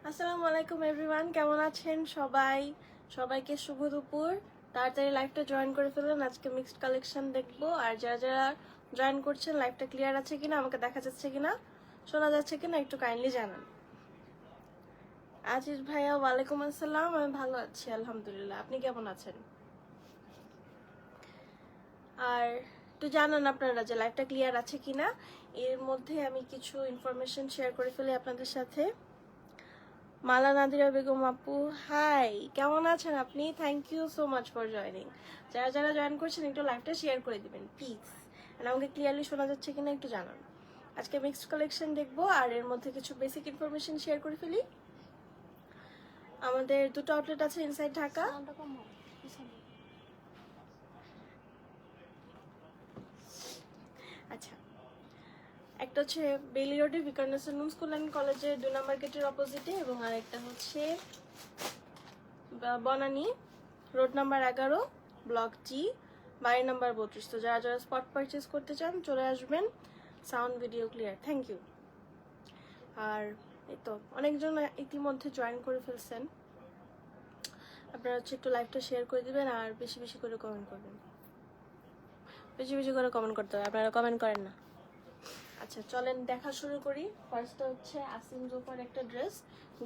আসসালামু আলাইকুম এভরিওয়ান, কেমন আছেন সবাই? সবাইকে শুভ দুপুর। তাড়াতাড়ি লাইভটা জয়েন করে ফেলুন। আজকে মিক্সড কালেকশন দেখবো। আর যারা যারা জয়েন করছেন, লাইভটা ক্লিয়ার আছে কিনা, আমাকে দেখা যাচ্ছে কিনা, শোনা যাচ্ছে কিনা একটু কাইন্ডলি জানান। আজিজ ভাইয়া, ওয়ালাইকুম আসসালাম। আমি ভালো আছি আলহামদুলিল্লাহ। আপনি কেমন আছেন? আর একটু জানান আপনারা যে লাইভটা ক্লিয়ার আছে কিনা। এর মধ্যে আমি কিছু ইনফরমেশন শেয়ার করে ফেলি আপনাদের সাথে। মালা নাদিরা বেগম আপু, হাই, কেমন আছেন আপনি? Thank you so much for joining. যারা যারা জয়েন করছেন একটু লাইভটা শেয়ার করে দিবেন প্লিজ। আর আমাকে ক্লিয়ারলি শোনা যাচ্ছে কিনা একটু জানান। আজকে মিক্সড কালেকশন দেখবো আর এর মধ্যে কিছু বেসিক ইনফরমেশন শেয়ার করে ফেলি। আমাদের দুটো আউটলেট আছে ইনসাইড ঢাকা। আচ্ছা, একটা হচ্ছে বেলি রোডে ভিকারুননিসা স্কুল অ্যান্ড কলেজের 2 নম্বর গেটের অপোজিটে, এবং আরেকটা হচ্ছে বনানী রোড নাম্বার 11 ব্লক জি বাড়ি নাম্বার 32। তো যারা যারা স্পট পারচেস করতে চান চলে আসবেন। Sound video clear, thank you. আর এই তো অনেকজন ইতিমধ্যে জয়েন করে ফেলছেন। আপনারা হচ্ছে একটু লাইভটা শেয়ার করে দিবেন আর বেশি বেশি করে কমেন্ট করবেন। বেশি বেশি করে কমেন্ট করতে হবে, আপনারা কমেন্ট করেন না। আচ্ছা চলেন দেখা শুরু করি। ফার্স্টটা হচ্ছে আসিম জোফার একটা ড্রেস,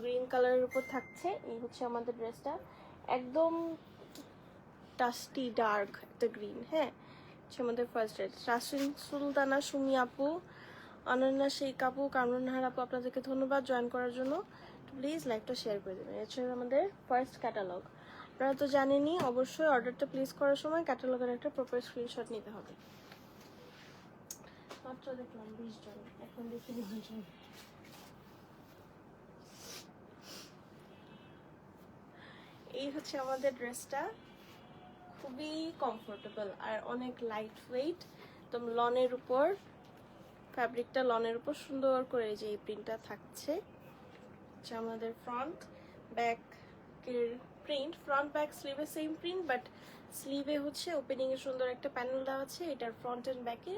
গ্রিন কালারের উপর থাকছে। এই হচ্ছে আমাদের ড্রেসটা, একদম টাস্টি ডার্ক একটা গ্রিন। হ্যাঁ, হচ্ছে আমাদের ফার্স্ট ড্রেস। রাসিন সুলতানা, সুমি আপু, অনন্যা শেখ আপু, কামরুনহার আপু, আপনাদেরকে ধন্যবাদ জয়েন করার জন্য। প্লিজ লাইভটা শেয়ার করে দেবেন। এটা হচ্ছে আমাদের ফার্স্ট ক্যাটালগ। আপনারা তো জানেনই, অবশ্যই অর্ডারটা প্লেস করার সময় ক্যাটালগের একটা প্রপার স্ক্রিনশট নিতে হবে। মাত্র দেখলাম 20 জন, এখন দেখি 9 জন। এই হচ্ছে আমাদের ড্রেসটা, খুবই কমফোর্টেবল আর অনেক লাইট ওয়েট, একদম লনের উপর, ফ্যাব্রিকটা লনের উপর সুন্দর করে যে এই প্রিন্টটা থাকছে। আমাদের ফ্রন্ট ব্যাকের প্রিন্ট, ফ্রন্ট ব্যাক স্লিভে সেম প্রিন্ট, বাট স্লিভে হচ্ছে ওপেনিং এ সুন্দর একটা প্যানেল দেওয়া আছে। এটার ফ্রন্ট এন্ড ব্যাকে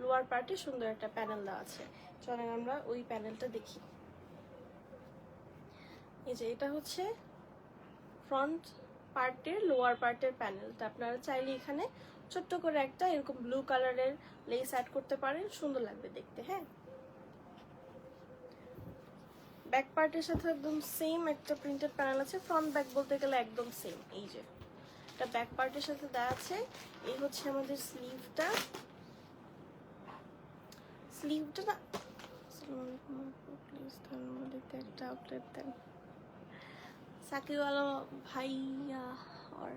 লোয়ার পার্টে সুন্দর একটা প্যানেল দেওয়া আছে। চলেন আমরা ওই প্যানেলটা দেখি। এই যে এটা হচ্ছে ফ্রন্ট পার্টের লোয়ার পার্টের প্যানেলটা। আপনারা চাইলে এখানে ছোট্ট করে একটা এরকম ব্লু কালারের লেস অ্যাড করতে পারেন, সুন্দর লাগবে দেখতে। হ্যাঁ, ব্যাক পার্টের সাথে একদম সেম একটা প্রিন্টেড প্যানেল আছে। ফ্রন্ট ব্যাক বলতে গেলে একদম সেম। এই যে এটা ব্যাক পার্টের সাথে দেওয়া আছে। এই হচ্ছে আমাদের স্লিভটা। স্লিভটা না, প্লিজ ধানমন্ডিতে একটা আউটলেট দেন। সাকিওয়ালা ভাইয়া আর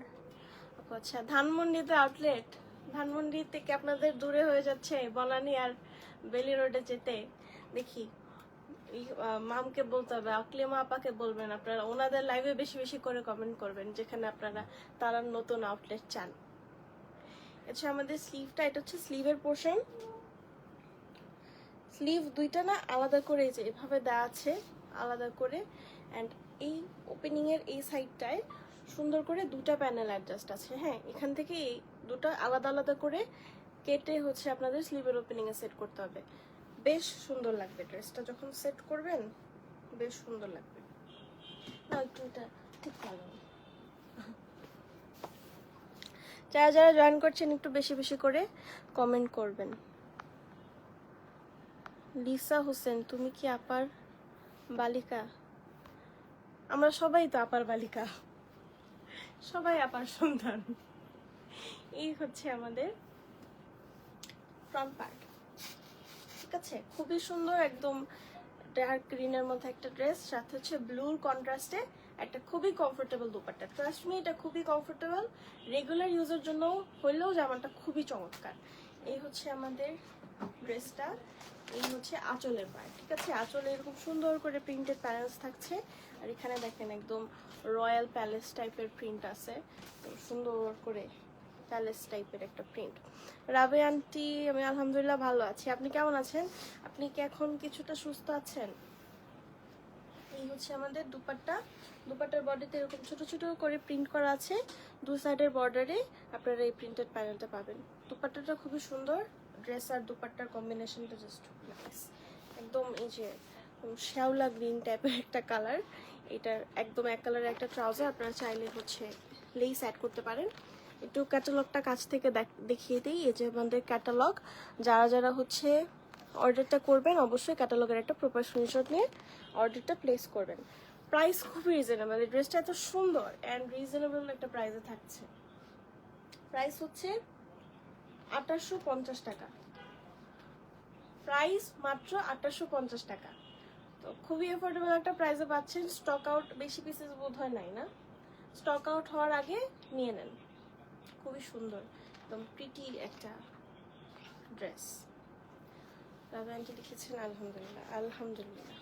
আচ্ছা, ধানমন্ডিতে আউটলেট, ধানমন্ডি থেকে আপনাদের দূরে হয়ে যাচ্ছে বনানী আর বেলি রোডে যেতে। দেখি মামকে বলতে হবে, আকলিমা আপাকে বলবেন আপনারা, ওনাদের লাইভে বেশি বেশি করে কমেন্ট করবেন যেখানে আপনারা তারা নতুন আউটলেট চান। আচ্ছা, আমাদের স্লিভটা, এটা হচ্ছে স্লিভের পোর্শন। স্লিভ দুইটা না আলাদা করে যে এভাবে দেওয়া আছে আলাদা করে, অ্যান্ড এই ওপেনিং এর এই সাইডটায় সুন্দর করে দুটা প্যানেল অ্যাডজাস্ট আছে। হ্যাঁ, এখান থেকে এই দুটো আলাদা আলাদা করে কেটে হচ্ছে আপনাদের স্লিভের ওপেনিং এ সেট করতে হবে। বেশ সুন্দর লাগবে ড্রেসটা যখন সেট করবেন, বেশ সুন্দর লাগবে। না একটু এটা ঠিক ভালো। যারা যারা জয়েন করছেন একটু বেশি বেশি করে কমেন্ট করবেন। লিসা হোসেন, তুমি কি আপার বালিকা? আমরা সবাই তো আপার বালিকা, সবাই আপার সন্তান। এই হচ্ছে আমাদের ফ্রন্ট পার্ট। ঠিক আছে, খুবই সুন্দর, একদম ডার্ক গ্রিনের মধ্যে একটা ড্রেস, সাথে হচ্ছে ব্লুর কন্ট্রাস্টে একটা খুবই কমফোর্টেবল দুপাট্টা। ট্রাস্ট মি, এটা খুবই কমফোর্টেবল, রেগুলার ইউজের জন্য হলেও জামাটা খুবই চমৎকার। এই হচ্ছে আমাদের ড্রেসটা। এই হচ্ছে আঁচলের পার্ট। ঠিক আছে, আঁচলে এরকম সুন্দর করে প্রিন্টেড প্যানেলস থাকছে। আর এখানে দেখেন একদম রয়্যাল প্যালেস টাইপের প্রিন্ট আছে, তো সুন্দর করে প্যালেস টাইপের একটা প্রিন্ট। রাবে আন্টি, আমি আলহামদুলিল্লাহ ভালো আছি। আপনি কেমন আছেন? আপনি কি এখন কিছুটা সুস্থ আছেন? এই হচ্ছে আমাদের দুপাট্টা। দুপাট্টার বডিতে এরকম ছোট ছোট করে প্রিন্ট করা আছে। দু সাইডের বর্ডারে আপনারা এই প্রিন্টেড প্যানেলটা পাবেন। দুপাট্টাটা খুবই সুন্দর, ড্রেস আর দুপাট্টার কম্বিনেশনটা জাস্ট নাইস। একদম এই যে শ্যাওলা গ্রিন টাইপের একটা কালার। এটার একদম এক কালারের একটা ট্রাউজার, আপনারা চাইলে হচ্ছে লেস অ্যাড করতে পারেন। একটু ক্যাটালগটা কাছ থেকে দেখিয়ে দিই। এই যে আমাদের ক্যাটালগ, যারা যারা হচ্ছে অর্ডারটা করবেন অবশ্যই ক্যাটালগের একটা প্রপার স্ক্রিনশট নিয়ে অর্ডারটা প্লেস করবেন। প্রাইস খুবই রিজনেবল, এই ড্রেসটা এত সুন্দর অ্যান্ড রিজনেবল একটা প্রাইসে থাকছে। প্রাইস হচ্ছে 2850 টাকা, প্রাইস মাত্র 2850 টাকা। তো খুবই অ্যাফোর্ডেবল একটা প্রাইসে পাচ্ছেন। স্টক আউট বেশি পিসেস বোধ হয় নাই না, স্টক আউট হওয়ার আগে নিয়ে নেন। খুবই সুন্দর, একদম প্রিটি একটা ড্রেস। দাদা আন্টি লিখেছেন আলহামদুলিল্লাহ, আলহামদুলিল্লাহ।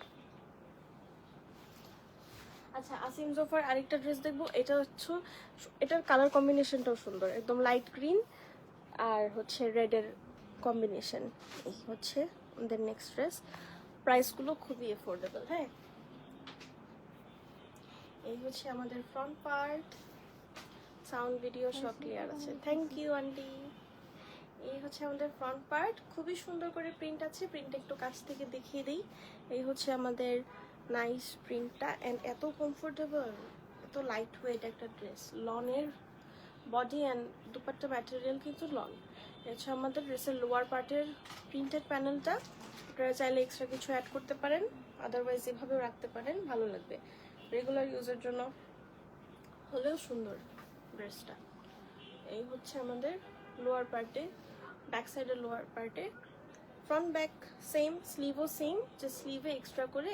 আচ্ছা, আসিম জোফার আরেকটা ড্রেস দেখবো। এটা হচ্ছে, এটার কালার কম্বিনেশনটাও সুন্দর, একদম লাইট গ্রিন আর হচ্ছে রেডের কম্বিনেশন। এই হচ্ছে আমাদের নেক্সট ড্রেস। প্রাইসগুলো খুবই অ্যাফোর্ডেবল। হ্যাঁ, এই হচ্ছে আমাদের ফ্রন্ট পার্ট। সাউন্ড ভিডিও সব ক্লিয়ার আছে, থ্যাংক ইউ আন্টি। এই হচ্ছে আমাদের ফ্রন্ট পার্ট, খুবই সুন্দর করে প্রিন্ট আছে। প্রিন্টটা একটু কাছ থেকে দেখিয়ে দিই। এই হচ্ছে আমাদের নাইস প্রিন্টটা অ্যান্ড এত কমফোর্টেবল, এত লাইট ওয়েট একটা ড্রেস। লনের বডি অ্যান্ড দুপাট্টা ম্যাটেরিয়াল কিন্তু লন। হচ্ছে আমাদের ড্রেসের লোয়ার পার্টের প্রিন্টেড প্যানেলটা। আপনারা চাইলে এক্সট্রা কিছু অ্যাড করতে পারেন, আদারওয়াইজ এভাবেও রাখতে পারেন, ভালো লাগবে। রেগুলার ইউজের জন্য হলেও সুন্দর ড্রেসটা। এই হচ্ছে আমাদের লোয়ার পার্টে, ব্যাক সাইডের লোয়ার পার্টে। ফ্রন্ট ব্যাক সেম, স্লিভও সেম, যে স্লিভে এক্সট্রা করে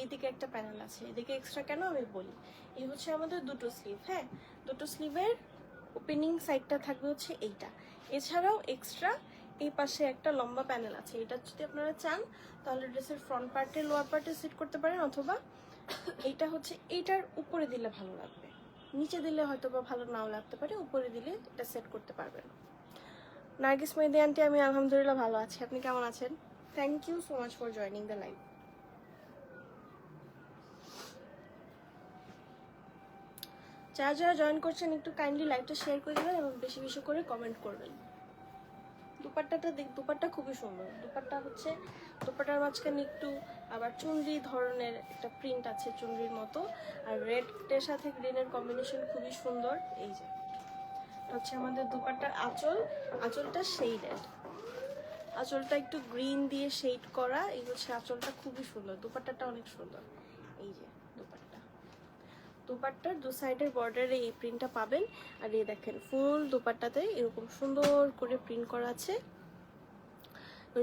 এইদিকে একটা প্যানেল আছে। এদিকে এক্সট্রা কেন আমি বলি, এই হচ্ছে আমাদের দুটো স্লিভ। হ্যাঁ, দুটো স্লিভের ওপেনিং সাইডটা থাকবে হচ্ছে এইটা। এছাড়াও এক্সট্রা এই পাশে একটা লম্বা প্যানেল আছে। এটা যদি আপনারা চান তাহলে ড্রেসের ফ্রন্ট পার্টে লোয়ার পার্টে সেট করতে পারেন, অথবা এইটা হচ্ছে এইটার উপরে দিলে ভালো লাগবে, নিচে দিলে হয়তো বা ভালো নাও লাগতে পারে, উপরে দিলে এটা সেট করতে পারবেন। নার্গিস মেহেদি আন্টি, আমি আলহামদুলিল্লাহ ভালো আছি, আপনি কেমন আছেন? Thank you so much for joining the live. যারা যারা জয়েন করছেন একটু কাইন্ডলি লাইভটা শেয়ার করে দেবেন এবং বেশি বেশি করে কমেন্ট করবেন। দুপাট্টা খুবই সুন্দর। দুপাট্টা হচ্ছে, দুপাট্টার মাঝখানে একটু আবার চুনরি ধরনের একটা প্রিন্ট আছে, চুনরির মতো। আর রেডের সাথে গ্রিনের কম্বিনেশন খুবই সুন্দর। এই যে হচ্ছে আমাদের দুপাট্টার আঁচল, আঁচলটা শেডেড, আঁচলটা একটু গ্রিন দিয়ে শেড করা। এই হচ্ছে আঁচলটা, খুবই সুন্দর। দুপাট্টাটা অনেক সুন্দর। এই যে দুপাট্টার দু সাইডের বর্ডারে এই প্রিন্টটা পাবেন। আর এই দেখেন ফুল দুপাট্টাতে এরকম সুন্দর করে প্রিন্ট করা আছে,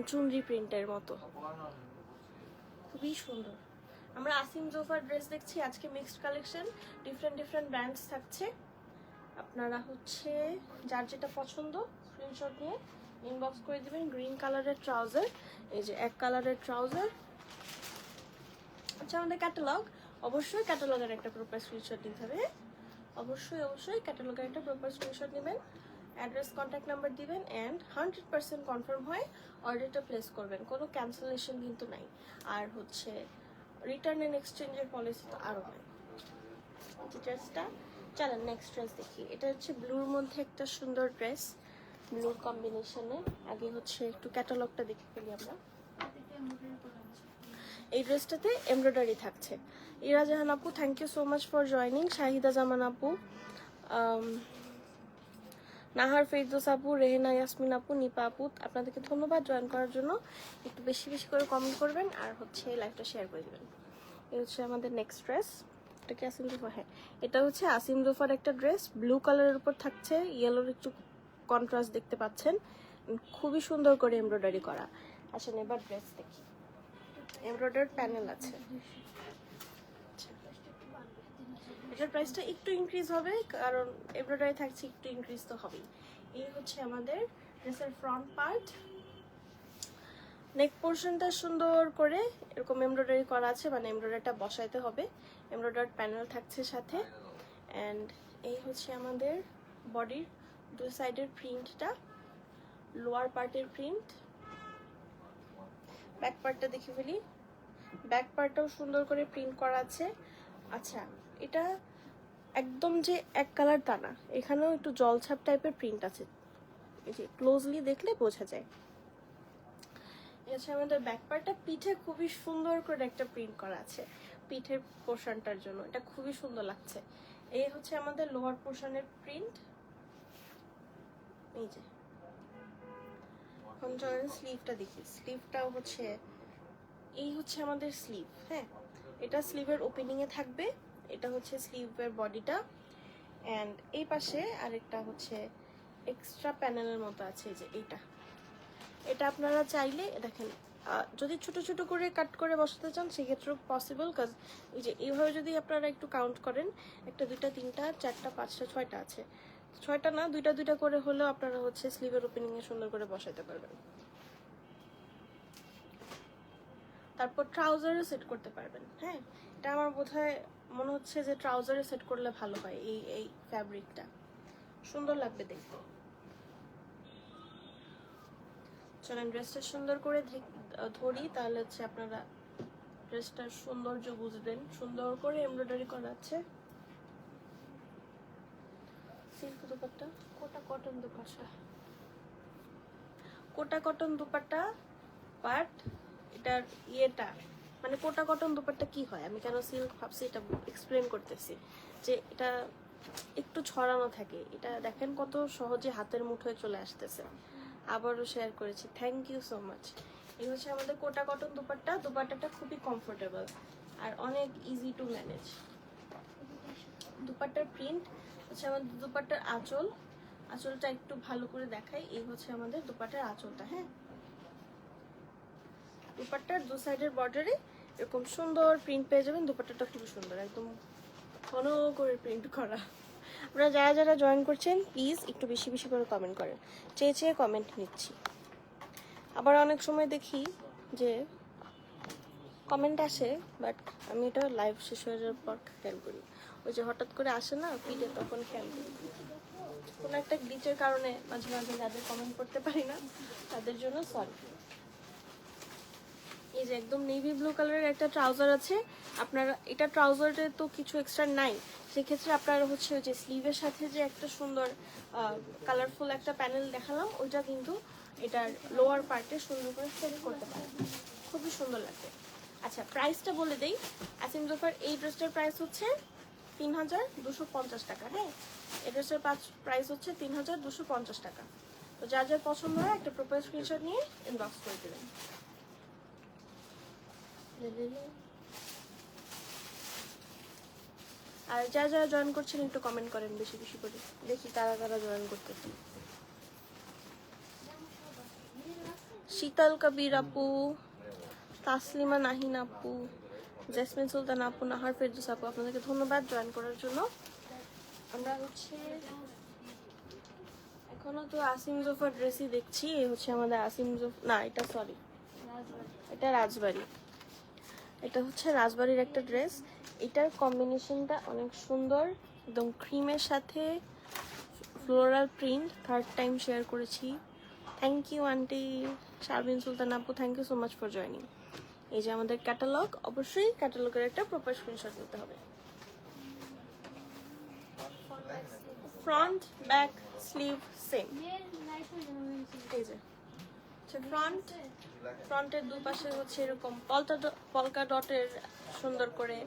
চুনরি প্রিন্টের মতো, খুবই সুন্দর। আমরা আসিম জোফার ড্রেস দেখছি আজকে, মিক্সড কালেকশন, ডিফারেন্ট ব্র্যান্ডস থাকছে। আপনারা হচ্ছে যার যেটা পছন্দ স্ক্রিনশট নিয়ে ইনবক্স করে দিবেন। গ্রিন কালারের ট্রাউজার, এই যে এক কালারের ট্রাউজার। আচ্ছা, আমাদের ক্যাটালগ, অবশ্যই ক্যাটালগের একটা প্রপার স্ক্রিনশট নিতে হবে। অবশ্যই ক্যাটালগের একটা প্রপার স্ক্রিনশট নেবেন, অ্যাড্রেস কন্ট্যাক্ট নাম্বার দিবেন অ্যান্ড 100% কনফার্ম হয় অর্ডারটা প্লেস করবেন। কোনো ক্যান্সেলেশন কিন্তু নাই। আর হচ্ছে রিটার্ন অ্যান্ড এক্সচেঞ্জের পলিসি তো আরও নাই। ড্রেসটা চলেন নেক্সট ড্রেস দেখি। এটা হচ্ছে ব্লুর মধ্যে একটা সুন্দর ড্রেস, ব্লুর কম্বিনেশনে। আগে হচ্ছে একটু ক্যাটালগটা দেখে ফেলি আমরা। এই ড্রেসটাতে এমব্রয়ডারি থাকছে। ইরা জাহান আপু, thank you so much for joining. Shahida Zaman আপু, নাহার ফেরদৌস আপু, রেহেনা ইয়াসমিন আপু, নিপা আপু, আপনাদেরকে ধন্যবাদ জয়েন করার জন্য। একটু বেশি বেশি করে কমেন্ট করবেন আর হচ্ছে লাইভটা শেয়ার করে দেবেন। এই হচ্ছে আমাদের নেক্সট ড্রেস। এটা কি আসিম জোফা? হ্যাঁ, এটা হচ্ছে আসিম জোফার একটা ড্রেস, ব্লু কালারের উপর থাকছে, ইয়েলোর একটু কন্ট্রাস্ট দেখতে পাচ্ছেন, খুবই সুন্দর করে এমব্রয়ডারি করা। আসেন এবার ড্রেস দেখি। এমব্রয়ডারি প্যানেল আছে। এটার প্রাইসটা একটু ইনক্রিজ হবে কারণ এমব্রয়ডারি থাকছে, একটু ইনক্রিজ তো হবেই। এই হচ্ছে আমাদের ড্রেসের ফ্রন্ট পার্ট। নেক পোর্শনটা সুন্দর করে এরকম এমব্রয়ডারি করা আছে, মানে এমব্রয়ডারিটা বসাইতে হবে। এমব্রয়ডারি প্যানেল থাকছে সাথে। অ্যান্ড এই হচ্ছে আমাদের বডির দুই সাইডের প্রিন্টটা, লোয়ার পার্টের প্রিন্ট। ব্যাক পার্টটা দেখে ফেলি। ব্যাক পার্টটাও সুন্দর করে প্রিন্ট করা আছে। আচ্ছা, এটা একদম যে এক কালার তা না, এখানেও একটু জলছাপ টাইপের প্রিন্ট আছে, এই যে ক্লোজলি দেখলে বোঝা যায়। আচ্ছা, আমাদের ব্যাক পার্টটা পিঠে খুবই সুন্দর করে একটা প্রিন্ট করা আছে পিঠের পোর্শনটার জন্য, এটা খুবই সুন্দর লাগছে। এই হচ্ছে আমাদের লোয়ার পোর্শনের প্রিন্ট। এই যে স্লিভটা দেখি, স্লিভটাও হচ্ছে এই হচ্ছে আমাদের স্লিভ। হ্যাঁ, এটা স্লিভের ওপেনিং এ থাকবে, এটা হচ্ছে স্লিভের বডিটা। অ্যান্ড এই পাশে আরেকটা হচ্ছে এক্সট্রা প্যানেলের মতো আছে, যে এটা আপনারা চাইলে দেখেন যদি ছোট ছোট করে কাট করে বসাতে চান সেক্ষেত্রেও পসিবল, কাজ এই যে এইভাবে যদি আপনারা একটু কাউন্ট করেন, একটা দুইটা তিনটা চারটা পাঁচটা ছয়টা আছে, ছয়টা না দুইটা দুইটা করে হলেও আপনারা হচ্ছে স্লিভের ওপেনিং এ সুন্দর করে বসাতে পারবেন। তারপর ট্রাউজারে সেট করতে পারবেন। হ্যাঁ, এটা আমার বোধহয় মনে হচ্ছে যে ট্রাউজারে সেট করলে ভালো হয়, এই ফ্যাব্রিকটা সুন্দর লাগবে দেখতে। চলেন ড্রেসটা সুন্দর করে ধরি, তাহলে হচ্ছে আপনারা ড্রেসটার সৌন্দর্য বুঝবেন। সুন্দর করে এমব্রয়ডারি করা আছে, silk dupatta, Kota cotton dupatta, Kota cotton dupatta but এটার ইয়েটা মানে কোটা কটন দুপাট্টা কি হয়, আমি কেন সিল্ক ভাবছি এটা এক্সপ্লেন করতেছি। যে এটা একটু ছড়ানো থাকে, এটা দেখেন কত সহজে হাতের মুঠোয় চলে আসতেছে। আবারও শেয়ার করেছি, থ্যাংক ইউ সো মাচ। এই হচ্ছে আমাদের কোটা কটন দুপাট্টা। দুপাট্টাটা খুবই কমফোর্টেবল আর অনেক ইজি টু ম্যানেজ। দুপাট্টার প্রিন্ট হচ্ছে আমাদের দুপাট্টার আঁচল, আঁচলটা একটু ভালো করে দেখাই। এই হচ্ছে আমাদের দুপাট্টার আঁচলটা। হ্যাঁ, দুপাট্টার দু সাইডের বর্ডারে এরকম সুন্দর প্রিন্ট পেয়ে যাবেন। দুপাট্টাটা খুবই সুন্দর, একদম ঘন করে প্রিন্ট করা। আপনারা যারা যারা জয়েন করছেন প্লিজ একটু বেশি বেশি করে কমেন্ট করেন, চেয়ে চেয়ে কমেন্ট নিচ্ছি। আবার অনেক সময় দেখি যে কমেন্ট আসে, বাট আমি এটা লাইভ শেষ হয়ে যাওয়ার পর খেয়াল করি। ওই যে হঠাৎ করে আসে না ফিডে, তখন খেয়াল করি। কোনো একটা গ্লিচের কারণে মাঝে মাঝে যাদের কমেন্ট করতে পারি না তাদের জন্য সরি। এই যে একদম নেভি ব্লু কালারের একটা ট্রাউজার আছে আপনারা, এটা ট্রাউজারে তো কিছু এক্সট্রা নাই, সেক্ষেত্রে আপনারা হচ্ছে ওই যে স্লিভের সাথে যে একটা সুন্দর কালারফুল একটা প্যানেল দেখালাম, ওইটা কিন্তু এটার লোয়ার পার্টে সুন্দর করে সেট করতে পারেন, খুবই সুন্দর লাগবে। আচ্ছা, প্রাইসটা বলে দেই। আসিম জোফার এই ড্রেসটার প্রাইস হচ্ছে 3250 টাকা। হ্যাঁ, এই ড্রেসটার প্রাইস হচ্ছে 3250 টাকা। তো যার যার পছন্দ হয় একটা প্রপার স্ক্রিনশট নিয়ে ইনবক্স করে দেবেন। আর যারা যারা জয়েন করছেন একটু কমেন্ট করেন বেশি বেশি করে, দেখি তারা তারা জয়েন করতেছে। শীতল কবির আপু, তাসলিমা নাহিন আপু, জেসমিন সুলতান আপু, নাহার ফেরদৌস আপু, আপনাদেরকে ধন্যবাদ জয়েন করার জন্য। আমরা হচ্ছে এখনো তো আসিম জোফার ড্রেসই দেখছি। এই হচ্ছে আমাদের আসিম জোফ, না এটা সরি, এটা রাজবাড়ি। এটা হচ্ছে রাজবাড়ির একটা ড্রেস। এটার কম্বিনেশনটা অনেক সুন্দর, একদম ক্রিমের সাথে floral print. Third time share করেছি। Thank you aunty Sharbin Sultan আপু, thank you so much for joining. এই যে আমাদের ক্যাটালগ, অবশ্যই ক্যাটালগের একটা প্রপার স্ক্রিনশট নিতে হবে। Front back sleeve same. এই যে ফ্রন্টের দুপাশে হচ্ছে এরকম পলকা ডটের সুন্দর করে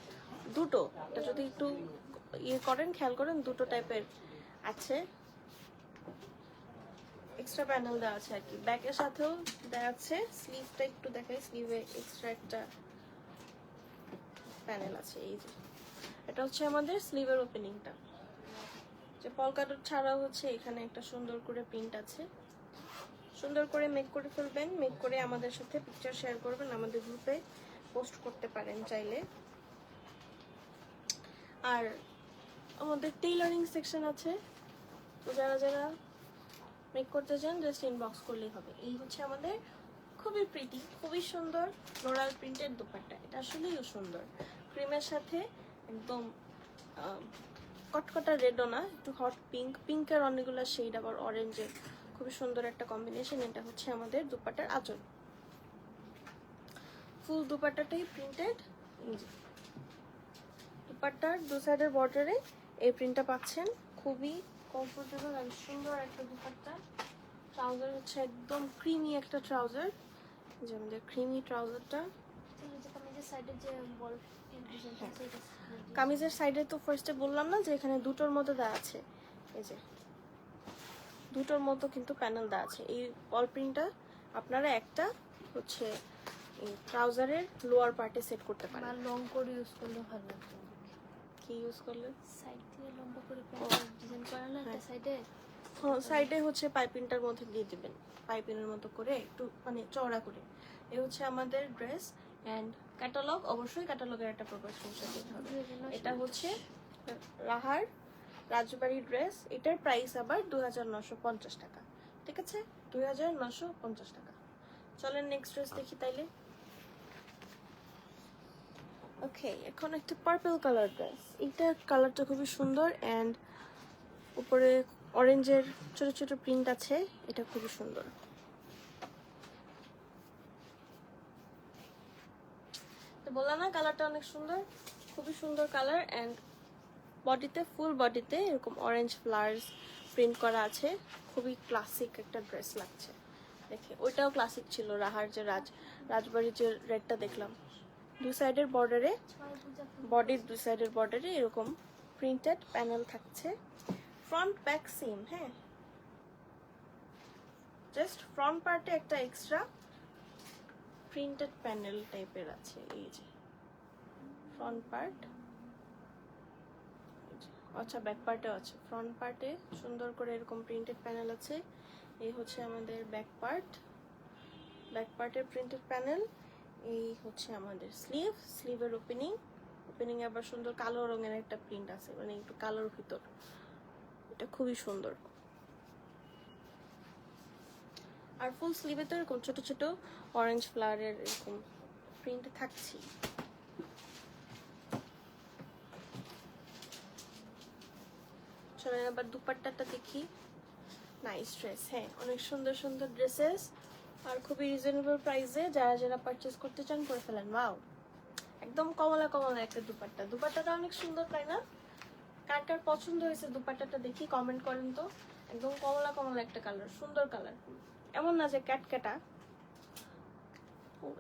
দুটো, এটা যদি একটু ইয়ে করেন খেয়াল করেন দুটো টাইপের আছে, এক্সট্রা প্যানেল দেওয়া আছে আর কি। ব্যাকের সাথেও দেওয়া আছে। স্লিভটা একটু দেখাই, স্লিভে এক্সট্রা একটা প্যানেল আছে। এই যে এটা হচ্ছে আমাদের স্লিভের ওপেনিংটা, যে পলকা ডট ছাড়াও হচ্ছে এখানে একটা সুন্দর করে প্রিন্ট আছে। সুন্দর করে মেক করে ফেলবেন, মেক করে আমাদের সাথে পিকচার শেয়ার করবেন, আমাদের গ্রুপে পোস্ট করতে পারেন চাইলে। আর আমাদের টেইলারিং সেকশন আছে, তো যারা যারা মেক করতে চান জাস্ট ইনবক্স করলেই হবে। এই হচ্ছে আমাদের খুবই প্রিটি, খুবই সুন্দর ফ্লোরাল প্রিন্টেড দোপাট্টা। এটা আসলেই সুন্দর, ক্রিমের সাথে একদম কটকটা রেডও না, একটু হট পিঙ্ক, পিঙ্কের অনেকগুলো শেড, আবার অরেঞ্জের, খুবই সুন্দর একটা কম্বিনেশন। এটা হচ্ছে আমাদের দুপাট্টার আঁচল, ফুল দুপাট্টাটাই প্রিন্টেড। দুপাট্টার দু সাইডের বর্ডারে এই প্রিন্টটা পাচ্ছেন, খুবই কমফোর্টেবল আর সুন্দর একটা দুপাট্টা। ট্রাউজার হচ্ছে একদম ক্রিমি একটা ট্রাউজার, যে আমাদের ক্রিমি ট্রাউজারটা। কামিজের সাইডে যে বল ডিজাইনটা আছে এটা কামিজের সাইডে তো ফার্স্টে বললাম না যে এখানে দুটোর মতো দেওয়া আছে, এই যে দুটোর মতো কিন্তু প্যানেল দেওয়া আছে। এই বল প্রিন্টটা আপনারা একটা হচ্ছে এই ট্রাউজারের লোয়ার পার্টে সেট করতে পারেন। আর লং করে ইউজ করলে ভালো লাগবে। কি ইউজ করলে? সাইড দিয়ে লম্বা করে ডিজাইন করা না একটা সাইডে। হ্যাঁ, সাইডে হচ্ছে পাইপিংটার মধ্যে দিয়ে দিবেন, পাইপিংয়ের মতো করে একটু মানে চওড়া করে। এই হচ্ছে আমাদের ড্রেস অ্যান্ড ক্যাটালগ। অবশ্যই ক্যাটালগের একটা প্রপার স্ক্রিনশট দিতে হবে। এটা হচ্ছে রাহার রাজবাড়ি ড্রেস। এটার প্রাইস আবার 2950 টাকা। ঠিক আছে, 2950 টাকা। চলেন নেক্সট ড্রেস দেখি তাইলে। ওকে, এখন একটা পার্পল কালার ড্রেস। এইটার কালারটা খুবই সুন্দর অ্যান্ড উপরে অরেঞ্জের ছোট ছোট প্রিন্ট আছে। এটা খুবই সুন্দর। তো বললাম না কালারটা অনেক সুন্দর, খুবই সুন্দর কালার অ্যান্ড বডিতে ফুল বডিতে এরকম অরেঞ্জ ফ্লাওয়ার্স প্রিন্ট করা আছে। খুবই ক্লাসিক একটা ড্রেস লাগছে দেখে। ওইটাও ক্লাসিক ছিল, রাহার যে রাজবাড়ির যে রেডটা দেখলাম। দুই সাইডের বর্ডারে, বডির দুই সাইডের বর্ডারে এরকম প্রিন্টেড প্যানেল থাকছে। Front back same. হ্যাঁ, জাস্ট ফ্রন্ট পার্টে একটা এক্সট্রা প্রিন্টেড প্যানেল টাইপের আছে। এই যে ফ্রন্ট পার্ট, আচ্ছা ব্যাক পার্টেও আছে। ফ্রন্ট পার্টে সুন্দর করে এরকম প্রিন্টেড প্যানেল আছে। এই হচ্ছে আমাদের ব্যাক পার্ট, ব্যাক পার্টের প্রিন্টেড প্যানেল। এই হচ্ছে আমাদের স্লিভ, স্লিভের ওপেনিং, ওপেনিং আবার সুন্দর কালো রঙের একটা প্রিন্ট আছে, মানে একটু কালোর ভিতর। এটা খুবই সুন্দর। আর ফুল স্লিভে তো এরকম ছোট ছোট অরেঞ্জ ফ্লাওয়ারের এরকম প্রিন্ট থাকছে। চলেন আবার দুপাট্টাটা দেখি। Nice dress. হ্যাঁ, অনেক সুন্দর সুন্দর ড্রেসেস আর খুবই রিজনেবল প্রাইসে। যারা যারা পারচেজ করতে চান করে ফেলেন। ওয়াও, একদম কমলা কমলা একটা দুপাট্টা। দুপাট্টাটা অনেক সুন্দর, তাই না? কার কার পছন্দ হয়েছে দুপাট্টাটা দেখি কমেন্ট করেন তো। একদম কমলা কমলা একটা কালার, সুন্দর কালার, এমন না যে ক্যাটক্যাটা।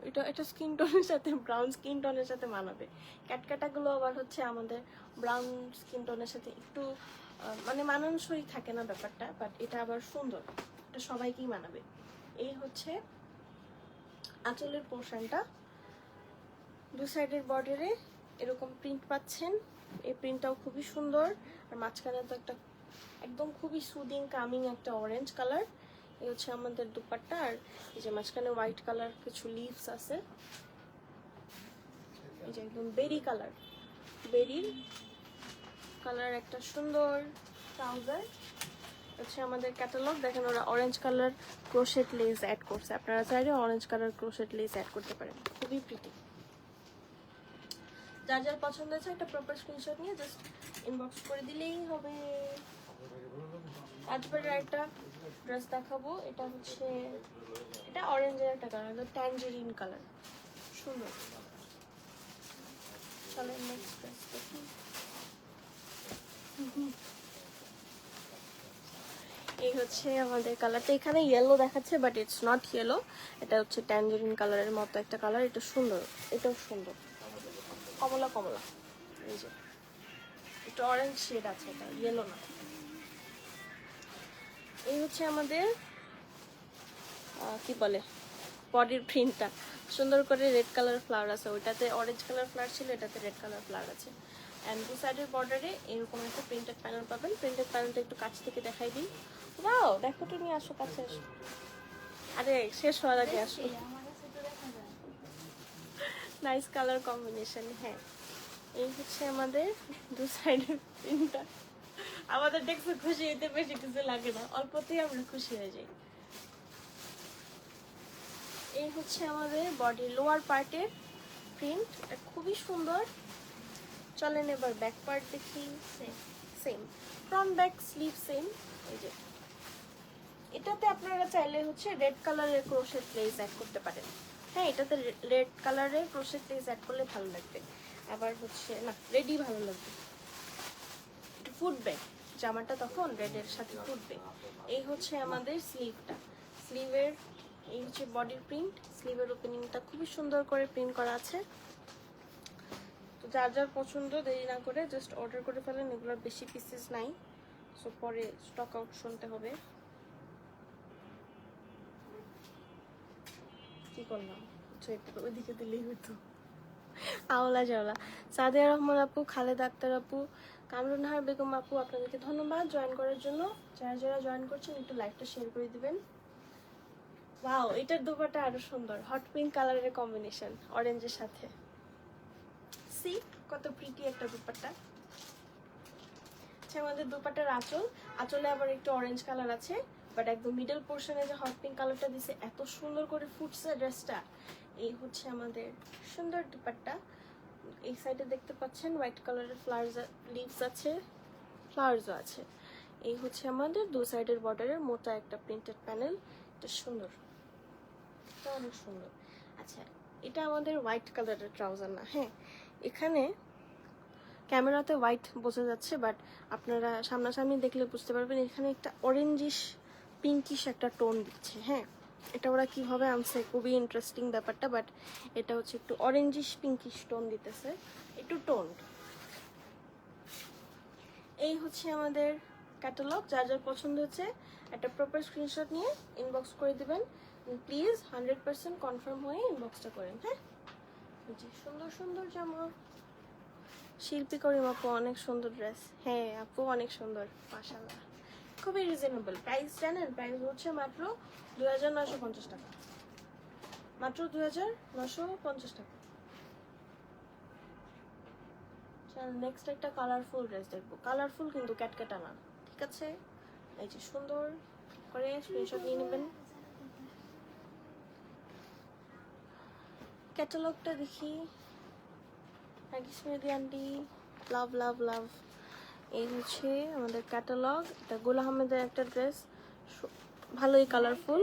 এটা এটা স্কিন টোনের সাথে, ব্রাউন স্কিন টোনের সাথে মানাবে। ক্যাটক্যাটাগুলো আবার হচ্ছে আমাদের ব্রাউন স্কিন টোনের সাথে একটু মানে মানানসই থাকে না ব্যাপারটা, বাট এটা আবার সুন্দর, এটা সবাইকেই মানাবে। এই হচ্ছে আঁচলের পোর্শনটা। দু সাইডের বর্ডারে এরকম প্রিন্ট পাচ্ছেন। এই প্রিন্টটাও খুবই সুন্দর। আর মাঝখানে তো একটা একদম খুবই সুদিং কামিং একটা অরেঞ্জ কালার। এই হচ্ছে আমাদের দুপাট্টা। আর এই যে মাঝখানে হোয়াইট কালার কিছু লিভস আছে। এই যে একদম বেরি কালার, বেরির কালার একটা সুন্দর ট্রাউজার। হচ্ছে আমাদের ক্যাটালগ। দেখেন ওরা orange colour crochet lace add করছে। আপনারা চাইলে orange colour crochet lace add করতে পারেন। খুবই প্রিটি। যার যার পছন্দ হয়েছে একটা প্রপার স্ক্রিনশট নিয়ে জাস্ট ইনবক্স করে দিলেই হবে। আজবারের একটা ড্রেস দেখাবো। এটা হচ্ছে, এটা অরেঞ্জের একটা কালার, ট্যাঞ্জেরিন কালার, সুন্দর। চলেন নেক্সট ড্রেস দেখি। এই হচ্ছে আমাদের কালারটা। এখানে ইয়েলো দেখাচ্ছে বাট ইটস নট ইয়েলো, এটা হচ্ছে ট্যাঞ্জেরিন কালারের মতো একটা কালার। এটা সুন্দর, এটাও সুন্দর, কমলা কমলা। এই যে একটু অরেঞ্জ শেড আছে, এটা ইয়েলো না। এই হচ্ছে আমাদের কি বলে বডির প্রিন্টটা। সুন্দর করে রেড কালার ফ্লাওয়ার আছে। ওইটাতে অরেঞ্জ কালার ফ্লাওয়ার ছিল, এটাতে রেড কালার ফ্লাওয়ার আছে। অ্যান্ড দু সাইডের বর্ডারে এরকম একটা প্রিন্টেড প্যানেল পাবেন। প্রিন্টেড প্যানেলটা একটু কাছ থেকে দেখাই দিই। ওয়াও, দেখো তুমি, আসো কাছে আসো। আরে শেষ হওয়ার আগে আসো। Nice colour combination. হ্যাঁ, এই হচ্ছে আমাদের দু সাইডের প্রিন্টটা। আমাদের দেখতে খুশি হইতে বেশি কিছু লাগে না, অল্পতেই আমরা খুশি হয়ে যাই। এই হচ্ছে আমাদের বডি লোয়ার পার্টের প্রিন্ট, এটা খুবই সুন্দর। চলেন এবার ব্যাক পার্ট দেখি। Same front back sleeve same. এই যে এটাতে আপনারা চাইলে হচ্ছে রেড কালারের ক্রোশেট লেস অ্যাড করতে পারেন। হ্যাঁ, এটাতে রেড কালারের ক্রোশেট লেস অ্যাড করলে ভালো লাগবে। আবার হচ্ছে না, রেডই ভালো লাগবে, একটু ফুটবে জামাটা, তখন রেডের সাথে ফুটবে। এই হচ্ছে আমাদের স্লিভটা। স্লিভের এই হচ্ছে বডির প্রিন্ট, স্লিভের ওপেনিংটা খুবই সুন্দর করে প্রিন্ট করা আছে। তো যার যার পছন্দ দেরি না করে জাস্ট অর্ডার করে ফেলেন, এগুলোর বেশি পিসেস নাই, সো পরে স্টক আউট শুনতে হবে। কি করলাম, ওইদিকে দিলেই হতো। আওলা জাওলা। সাদিয়া রহমান আপু, খালেদা আক্তার আপু, কামরুন্নাহার বেগম আপু, আপনাদেরকে ধন্যবাদ জয়েন করার জন্য। যারা যারা জয়েন করছেন একটু লাইভটা শেয়ার করে দিবেন। ওয়াও, এটার দুপাটা আরো সুন্দর, হট পিঙ্ক কালারের কম্বিনেশন অরেঞ্জের সাথে। সি কত প্রিটি একটা দুপাট্টা। আচ্ছা, আমাদের দুপাট্টার আঁচলে আবার একটু অরেঞ্জ কালার আছে, বাট একদম মিডল পোর্শনে যে হট পিঙ্ক কালারটা দিছে এত সুন্দর করে ফুটছে ড্রেসটা। এই হচ্ছে আমাদের সুন্দর দুপাট্টা। এই সাইডে দেখতে পাচ্ছেন হোয়াইট কালারের ফ্লাওয়ার্স লিভস আছে, ফ্লাওয়ার্সও আছে। এই হচ্ছে আমাদের দু সাইডের বর্ডারের মোটা একটা প্রিন্টেড প্যানেল, এটা সুন্দর, এটা অনেক সুন্দর। আচ্ছা, এটা আমাদের হোয়াইট কালারের ট্রাউজার না, হ্যাঁ এখানে ক্যামেরাতে হোয়াইট বোঝা যাচ্ছে, বাট আপনারা সামনাসামনি দেখলে বুঝতে পারবেন এখানে একটা অরেঞ্জিশ পিঙ্কিশ একটা টোন দিচ্ছে। হ্যাঁ, এটা ওরা কিভাবে আনছে খুবই ইন্টারেস্টিং ব্যাপারটা, বাট এটা হচ্ছে একটু অরেঞ্জিশ পিঙ্কিশ টোন দিতেছে, একটু টোন। এই হচ্ছে আমাদের ক্যাটালগ। যার যার পছন্দ হচ্ছে একটা প্রপার স্ক্রিনশট নিয়ে ইনবক্স করে দিবেন প্লিজ। 100% কনফার্ম হয়ে ইনবক্সটা করেন। হ্যাঁ, সুন্দর সুন্দর জামা। শিল্পী করিম আপু, অনেক সুন্দর ড্রেস। হ্যাঁ আপু, অনেক সুন্দর মাশাআল্লাহ, খুবই রিজনেবল প্রাইস। জানেন প্রাইস হচ্ছে মাত্র 2950 টাকা, মাত্র 2950 টাকা। নেক্সট একটা কালারফুল ড্রেস দেখবো, কালারফুল কিন্তু ক্যাটক্যাটা না, ঠিক আছে? এই যে সুন্দর করে স্ক্রিনশট নিয়ে নেবেন। ক্যাটালগটা দেখি। আন্টি, লাভ লাভ লাভ। এই হচ্ছে আমাদের ক্যাটালগ। এটা গুল আহমেদের একটা ড্রেস, ভালোই কালারফুল,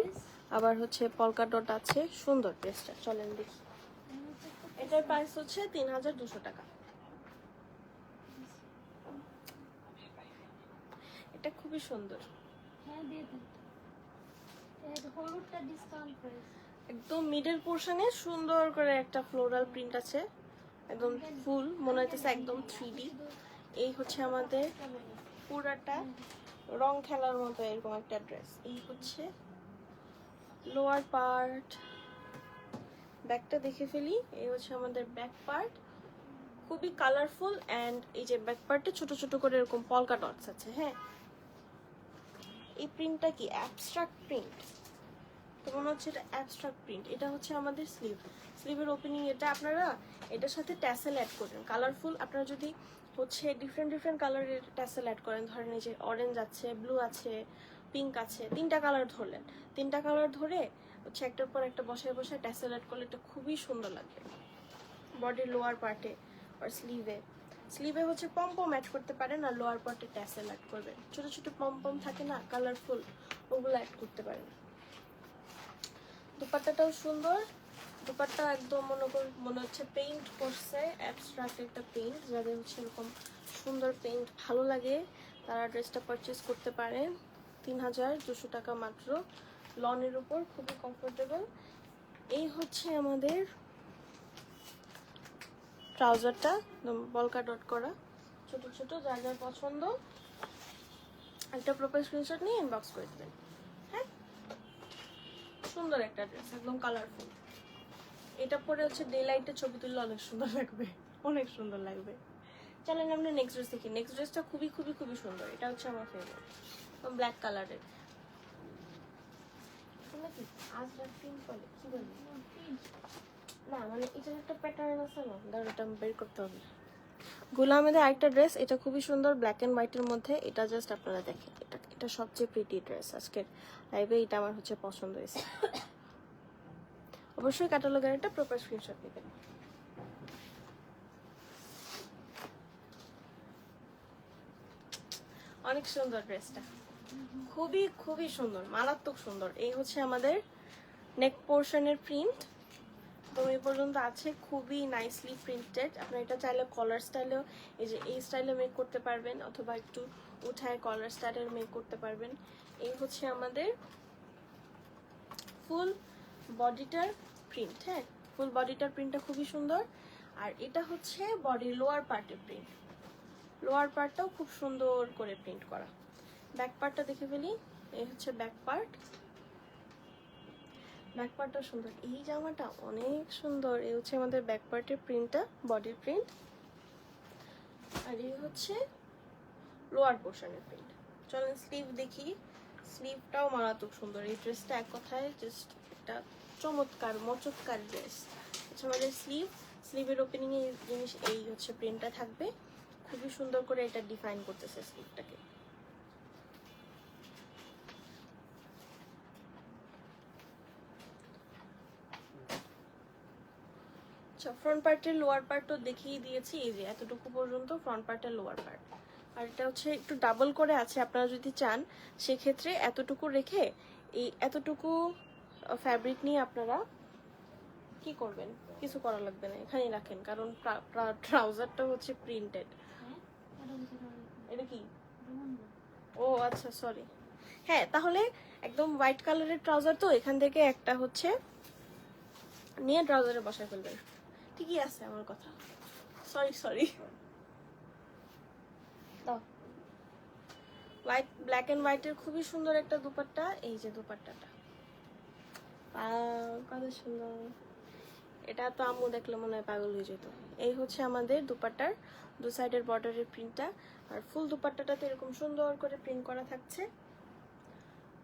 আবার হচ্ছে পলকা ডট আছে, সুন্দর ড্রেসটা। চলেন দেখি। এটার প্রাইস হচ্ছে 3200 টাকা। এটা খুবই সুন্দর, হ্যাঁ দিয়ে দেন। এর হলুদটা ডিসকাউন্ট প্রাইস। একদম মিডল পোর্শনে সুন্দর করে একটা ফ্লোরাল প্রিন্ট আছে, একদম ফুল মনে হইতেছে একদম 3D। এই হচ্ছে আমাদের পুরাটা রং খেলার মতো এরকম একটা ড্রেস। এই হচ্ছে লোয়ার পার্ট, ব্যাকটা দেখে ফেলি। এই হচ্ছে আমাদের ব্যাক পার্ট, খুবই কালারফুল অ্যান্ড এই যে ব্যাক পার্টে ছোট ছোট করে এরকম পলকা ডটস আছে। হ্যাঁ, এই প্রিন্টটা কি অ্যাবস্ট্রাক্ট প্রিন্ট, তো মনে হচ্ছে এটা অ্যাবস্ট্রাক্ট প্রিন্ট। এটা হচ্ছে আমাদের স্লিভের ওপেনিং। এটা আপনারা এটার সাথে ট্যাসেল অ্যাড করেন, কালারফুল। আপনারা যদি হচ্ছে ডিফারেন্ট ডিফারেন্ট কালারের ট্যাসেল অ্যাড করেন, ধরেন এই যে অরেঞ্জ আছে, ব্লু আছে, পিঙ্ক আছে, 3টা কালার ধরলেন, 3টা কালার ধরে হচ্ছে একটার পর একটা বসায় বসায় ট্যাসেল অ্যাড করলে এটা খুবই সুন্দর লাগবে। বডির লোয়ার পার্টে আর স্লিভে হচ্ছে পম্পম অ্যাড করতে পারেন, আর লোয়ার পার্টে ট্যাসেল অ্যাড করবেন। ছোট ছোট পম্পম থাকে না কালারফুল, ওগুলো অ্যাড করতে পারেন। দুপাট্টাটাও সুন্দর, দুপাট্টা একদম মনে হচ্ছে পেইন্ট করছে, অ্যাবস্ট্রাক্ট একটা পেইন্ট। যাদের হচ্ছে এরকম সুন্দর পেইন্ট ভালো লাগে তারা ড্রেসটা পারচেস করতে পারেন। 3200 টাকা মাত্র, লনের উপর, খুবই কমফোর্টেবল। এই হচ্ছে আমাদের ট্রাউজারটা, একদম বলকা ডট করা, ছোট ছোট। যার যার পছন্দ একটা প্রপার স্ক্রিনশট নিয়ে ইনবক্স করে দেবেন। হ্যাঁ, সুন্দর একটা ড্রেস, একদম কালারফুল। এটা পরে হচ্ছে ডে লাইটে ছবি তুললে অনেক সুন্দর লাগবে, অনেক সুন্দর লাগবে। চলেন আমরা নেক্সট ড্রেস দেখি। নেক্সট ড্রেসটা খুবই খুবই খুবই সুন্দর, এটা হচ্ছে আমার ফেভারিট, ব্ল্যাক কালারের। নাকি আজরাক পিঙ্ক বলে, কি বলবো না, মানে এটার একটা প্যাটার্ন আছে না, ধর এটা বের করতে হবে। গুল আহমেদের আরেকটা ড্রেস, এটা খুবই সুন্দর, ব্ল্যাক এন্ড হোয়াইটের মধ্যে। এটা জাস্ট আপনারা দেখেন, এটা সবচেয়ে প্রিটি ড্রেস আজকের লাইভে, এটা আমার হচ্ছে পছন্দ হয়েছে। অবশ্যই ক্যাটালগের একটা প্রপার স্ক্রিনশট নেবেন। অনেক সুন্দর ড্রেসটা, খুবই খুবই সুন্দর, মারাত্মক সুন্দর। এই হচ্ছে আমাদের নেক পোর্শনের প্রিন্ট, তো এই পর্যন্ত আছে, খুবই নাইসলি প্রিন্টেড। আপনারা এটা চাইলে কলার স্টাইলেও, এই যে এই স্টাইলে মেক করতে পারবেন, অথবা একটু উঠায় কলার স্টাইলের মেক করতে পারবেন। এই হচ্ছে আমাদের ফুল বডিটার প্রিন্ট, হ্যাঁ ফুল বডিটার প্রিন্টটা খুবই সুন্দর। আর এটা হচ্ছে বডির লোয়ার পার্টের প্রিন্ট, লোয়ার পার্টটাও খুব সুন্দর করে প্রিন্ট করা। ব্যাক পার্টটা দেখে ফেলি, এই হচ্ছে ব্যাক পার্ট, ব্যাক পার্টটা সুন্দর, এই জামাটা অনেক সুন্দর। এই হচ্ছে আমাদের ব্যাক পার্টের প্রিন্টটা, বডির প্রিন্ট। আর এই হচ্ছে লোয়ার পোর্শনের প্রিন্ট। চলেন স্লিভ দেখি, স্লিভটাও মারাত্মক সুন্দর। এই ড্রেসটা এক কথায় জাস্ট একটা চমৎকার মচৎকার ড্রেস। আচ্ছা আমাদের স্লিভ, স্লিভের ওপেনিং এ জিনিস এই হচ্ছে প্রিন্টটা থাকবে, খুবই সুন্দর করে এটা ডিফাইন করতেছে স্লিভটাকে। আচ্ছা ফ্রন্ট পার্টের লোয়ার পার্টও দেখিয়ে দিয়েছি, এই যে এতটুকু পর্যন্ত ফ্রন্ট পার্টের লোয়ার পার্ট। আর এটা হচ্ছে একটু ডাবল করে আছে, আপনারা যদি চান সেক্ষেত্রে এতটুকু রেখে এই এতটুকু ফ্যাব্রিক নিয়ে আপনারা কি করবেন, কিছু করা লাগবে না, এখানেই রাখেন, কারণ ট্রাউজারটা হচ্ছে প্রিন্টেড। এটা কি, ও আচ্ছা সরি, হ্যাঁ তাহলে একদম হোয়াইট কালারের ট্রাউজার, তো এখান থেকে একটা হচ্ছে নিয়ে ট্রাউজারে বসায় ফেলবেন। ঠিকই আছে আমার কথা, sorry sorry. White, black and হোয়াইটের খুবই সুন্দর একটা দুপাট্টা, এই যে দুপাট্টাটা কত সুন্দর, এটা তো আম্মু দেখলে মনে হয় পাগল হয়ে যেত। এই হচ্ছে আমাদের দুপাট্টার দু সাইডের বর্ডারের প্রিন্টটা। আর ফুল দুপাট্টাটাতে এরকম সুন্দর করে প্রিন্ট করা থাকছে।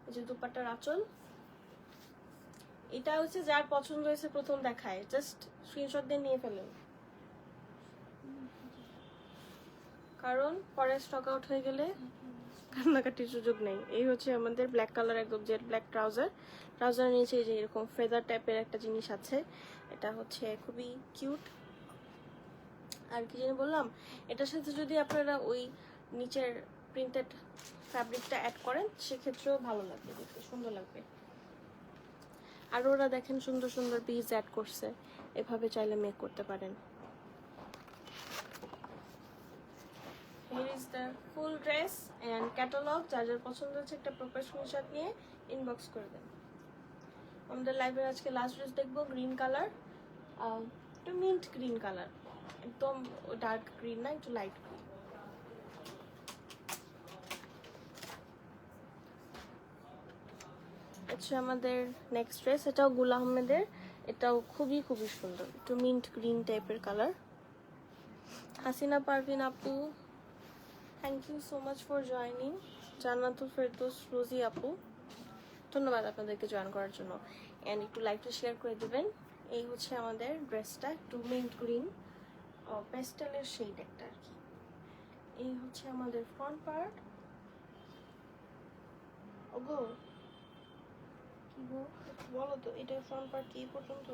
এই যে দুপাট্টার আঁচল, এটা হচ্ছে যার পছন্দ হয়েছে প্রথম দেখায় জাস্ট স্ক্রিনশট দিয়ে নিয়ে ফেলেন, কারণ পরে স্টক আউট হয়ে গেলে কান্নাকাটির সুযোগ নেই। এই হচ্ছে আমাদের ব্ল্যাক কালার একদম জেড ব্ল্যাক ট্রাউজার, ট্রাউজার নিচে যে এরকম ফেদার টাইপের একটা জিনিস আছে, এটা হচ্ছে খুবই কিউট। আর কি জানি বললাম, এটার সাথে যদি আপনারা ওই নিচের প্রিন্টেড ফ্যাব্রিকটা অ্যাড করেন সেক্ষেত্রেও ভালো লাগবে, দেখতে সুন্দর লাগবে। আর ওরা দেখেন সুন্দর সুন্দর পিস অ্যাড করছে, এভাবে চাইলে মেক করতে পারেন। Here is the full dress and catalog, যার যার পছন্দ হচ্ছে একটা প্রপার স্ক্রিনশট নিয়ে ইনবক্স করে দেন। আমাদের লাইভের আজকে লাস্ট ড্রেস দেখবো গ্রিন কালার, একটু মিন্ট গ্রিন কালার, একদম ডার্ক গ্রিন না, একটু লাইট গ্রিন। আচ্ছা আমাদের নেক্সট ড্রেস, এটাও গুল আহমেদের, এটাও খুবই খুবই সুন্দর, একটু মিন্ট গ্রিন টাইপের কালার। হাসিনা পারভিন আপু, thank you so much for joining. Jannatul Ferdous Rozy আপু, ধন্যবাদ আপনাদেরকে জয়েন করার জন্য। অ্যান্ড একটু লাইভটা শেয়ার করে দেবেন। এই হচ্ছে আমাদের ড্রেসটা, একটু মিন্ট গ্রিন পেস্টেলের শেড একটা আর কি। এই হচ্ছে আমাদের ফ্রন্ট পার্ট। ওগো কি গো বলো তো, এটা ফ্রন্ট পার্ট কি পর্যন্ত?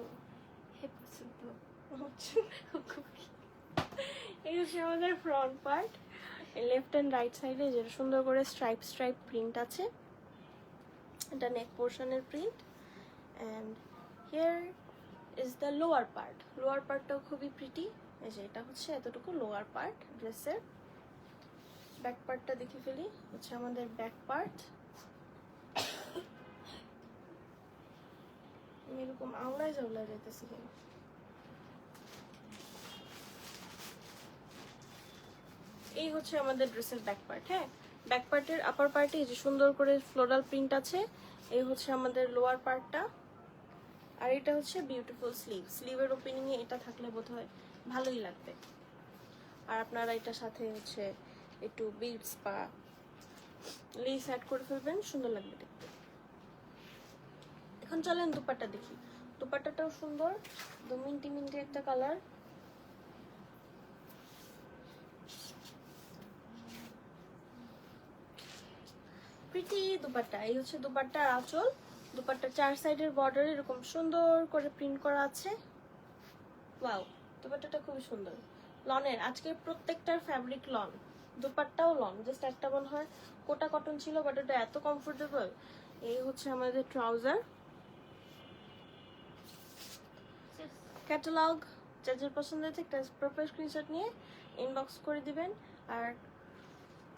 এই হচ্ছে আমাদের front part, left and right সাইডে যে সুন্দর করে স্ট্রাইপ স্ট্রাইপ প্রিন্ট আছে, এটা নেক পোর্শনের print. And here is the lower part, lower পার্টটাও খুবই প্রিটি। এই যে এটা হচ্ছে এতটুকু লোয়ার পার্ট ড্রেসের। ব্যাক পার্টটা দেখে ফেলি, হচ্ছে আমাদের ব্যাক পার্ট। এরকম আওলায় জাওলায় যেতেছি কেন? এই হচ্ছে আমাদের ড্রেসের ব্যাক পার্ট। হ্যাঁ ব্যাক পার্টের আপার পার্টে যে সুন্দর করে ফ্লোরাল প্রিন্ট আছে, এই হচ্ছে আমাদের লোয়ার পার্টটা। আর এটা হচ্ছে বিউটিফুল স্লিভ, স্লিভের ওপেনিং এ এটা থাকলে বোধহয় ভালোই লাগবে। আর আপনারা এটার সাথে হচ্ছে একটু বিডস বা লেস অ্যাড করে ফেলবেন, সুন্দর লাগবে দেখতে। এখন চলেন দুপাট্টা দেখি, দুপাট্টাটাও সুন্দর, মিন্টি মিন্টি একটা কালার। প্রিটি দুপাট্টা, এই হচ্ছে দুপাট্টার আঁচল। দুপাট্টার চার সাইডের বর্ডারে এরকম সুন্দর করে প্রিন্ট করা আছে। ওয়াও, দুপাট্টাটা খুবই সুন্দর, লনের। আজকে প্রত্যেকটার ফ্যাব্রিক লন, দুপাট্টাও লন, জাস্ট একটা মনে হয় কোটা কটন ছিল, বাট এটা এত কমফোর্টেবল। এই হচ্ছে আমাদের ট্রাউজার। ক্যাটালগ যার যার পছন্দ হয়েছে একটা প্রপার স্ক্রিনশট নিয়ে ইনবক্স করে দিবেন। আর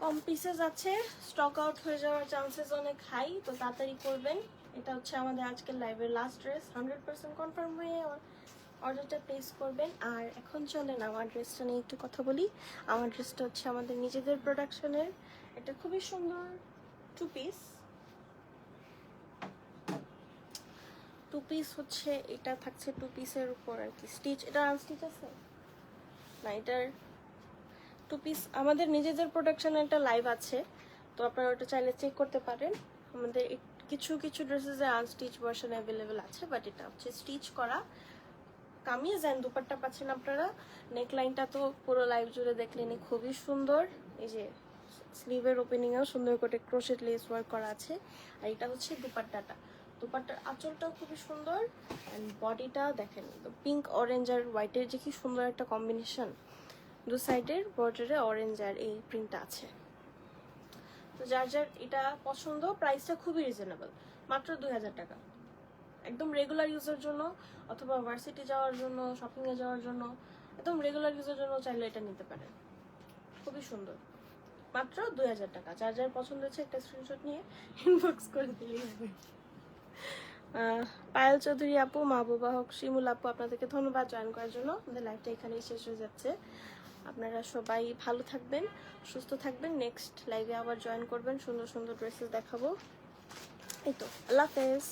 কম পিসেস আছে, স্টক আউট হয়ে যাওয়ার চান্সেস অনেক হাই, তো তাড়াতাড়ি করবেন। এটা হচ্ছে আমাদের আজকের লাইভের লাস্ট ড্রেস, 100% কনফার্ম হয়ে অর্ডারটা প্লেস করবেন। আর এখন চলেন আমার ড্রেসটা নিয়ে একটু কথা বলি। আমার ড্রেসটা হচ্ছে আমাদের নিজেদের প্রোডাকশনের, এটা খুবই সুন্দর টু পিস হচ্ছে, এটা থাকছে টু পিসের উপর আর কি স্টিচ, এটা আনস্টিচ আছে না, এটার টু পিস আমাদের নিজেদের প্রোডাকশনের একটা লাইভ আছে, তো আপনারা ওটা চাইলে চেক করতে পারেন। আমাদের কিছু কিছু ড্রেসেসে আনস্টিচ ভার্সন অ্যাভেলেবেল আছে, বাট এটা হচ্ছে স্টিচ করা কামিজ অ্যান্ড দুপাট্টা পাচ্ছেন আপনারা। নেকলাইনটা তো পুরো লাইভ জুড়ে দেখলেনি, খুবই সুন্দর। এই যে স্লিভের ওপেনিংয়েও সুন্দর করে ক্রোশেট লেস ওয়ার্ক করা আছে। আর এটা হচ্ছে দুপাট্টাটা, দুপাট্টার আঁচলটাও খুবই সুন্দর। অ্যান্ড বডিটা দেখেন, পিঙ্ক অরেঞ্জ আর হোয়াইটের যে কি সুন্দর একটা কম্বিনেশন, দু সাইডের বর্ডারে অরেঞ্জ আর এই প্রিন্টটা আছে। তো যার যার এটা পছন্দ, প্রাইসটা খুবই রিজনেবল, মাত্র 2000 টাকা। একদম রেগুলার ইউজের জন্য অথবা ভার্সিটি যাওয়ার জন্য, শপিংয়ে যাওয়ার জন্য, একদম রেগুলার ইউজের জন্য চাইলে এটা নিতে পারেন। খুবই সুন্দর, মাত্র 2000 টাকা। যার যার পছন্দ হচ্ছে একটা স্ক্রিনশট নিয়ে ইনবক্স করে দিলেই হবে। পায়েল চৌধুরী আপু, মাহবুবা হক, শিমুল আপু, আপনাদেরকে ধন্যবাদ জয়েন করার জন্য। আমাদের লাইভটা এখানেই শেষ হয়ে যাচ্ছে। আপনারা সবাই ভালো থাকবেন, সুস্থ থাকবেন। নেক্সট লাইভে আবার জয়েন করবেন, সুন্দর সুন্দর ড্রেসেস দেখাবো। এই তো, আল্লাহ হাফেজ।